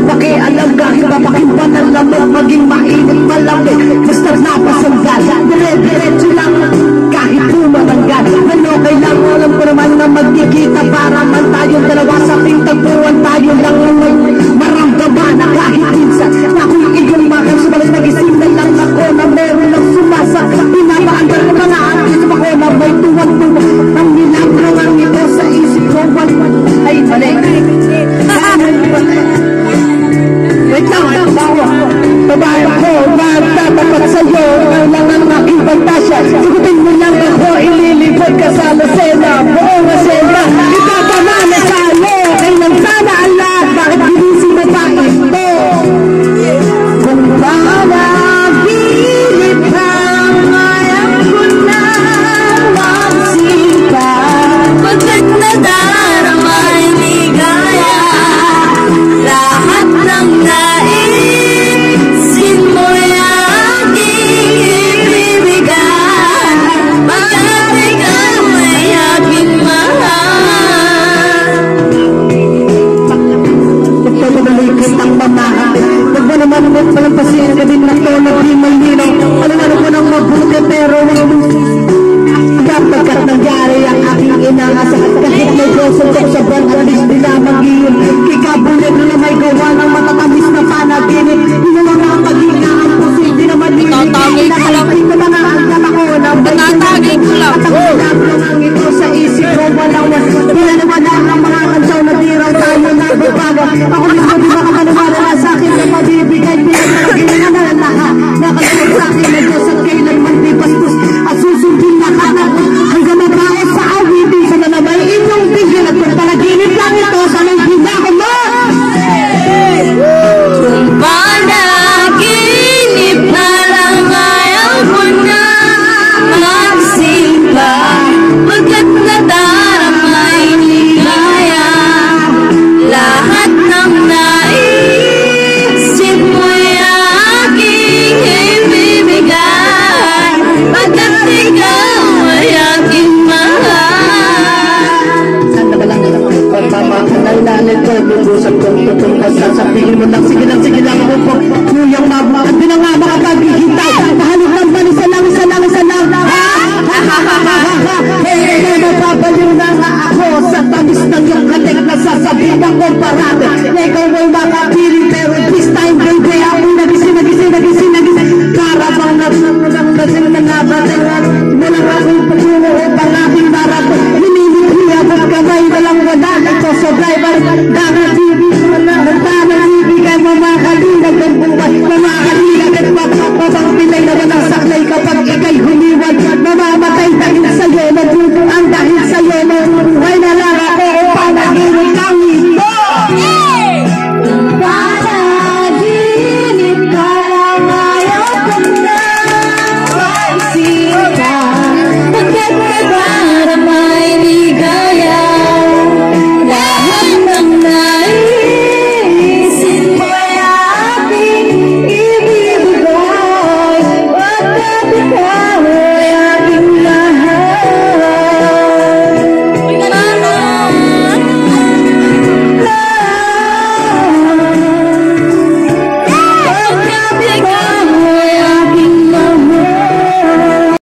pakialam kahit papakimban ang lamok, maging mainit malamig, basta't napasanggal, dire-diretso lang kahit pumalanggal. Ano kailang alam ko naman na magkikita para man tayong dalawa sa pintagpuan, tayo lang maramdaman na kahit minsan na kung iyong mahal sumalas nag-isip na lang ako na meron lang sumasak, pinapaandar ko na artist ako na may tuwag-tuwag ang milagro ang ito sa isip ko. Ay, mali. Wait lang, babae ko, magtatapat sa'yo, kailangan aking pantasya. Sigutin mo lang ako, ililipad ka sa lasena, buong asena, itatama na sa'yo, kailang sana ang lahat, bakit ginising mo pa ito? Kung panaginip lang, ayaw ko na magsimpa, pagkat nadarama ay ligaya, lahat ng naisin mo'y aking ibibigay, pagkat ikaw ay aking mahal. Pagpapaluloy kitang mamahal, huwag mo naman umot malampasin ka din ng tono di malinaw. Alam ko nang mabuti pero pagkat nangyari ang aking inaasa, kahit may gosong ko sa buwan at least di lamang iyon. Kikabulit na may gawa ng matatamis na panaginip, hinawa na ang pag-inaan ko, hindi naman Tatagay ko lang. Hindi ko na naangkat ako na Tatagay ko lang. At ang pinaglang ang ito sa isip ko, walang pinaniwala ang mga kansaw na di raw tayo nagbabago. Ako mismo di makamanawala na sa akin na mabibigay, pinaglang na lahat. Nakasunod sa akin na Diyos at kailanman di bastos at susundin na kanan. Hanggang mabae sa awitin sa nanamay inyong bigyan at kung panaginip lang ito sa nang ginako mo. Kung panaginip na lang ayaw ko na magsimba, pagkat nadarama ay ligaya, lahat ng naisip mo'y aking ibibigay, pagkat ikaw ay aking mahal. Saan na ba lang pagmamahalalan ko, bubusap kong tutong sasabihin mo lang, sige lang mo po, nguyang mabuhat, di na nga makapaghihintay, pahalog lang ba, isa lang, mapapaliw na nga ako sa tamis ng iyong katek na sasabihin ko parate, na ikaw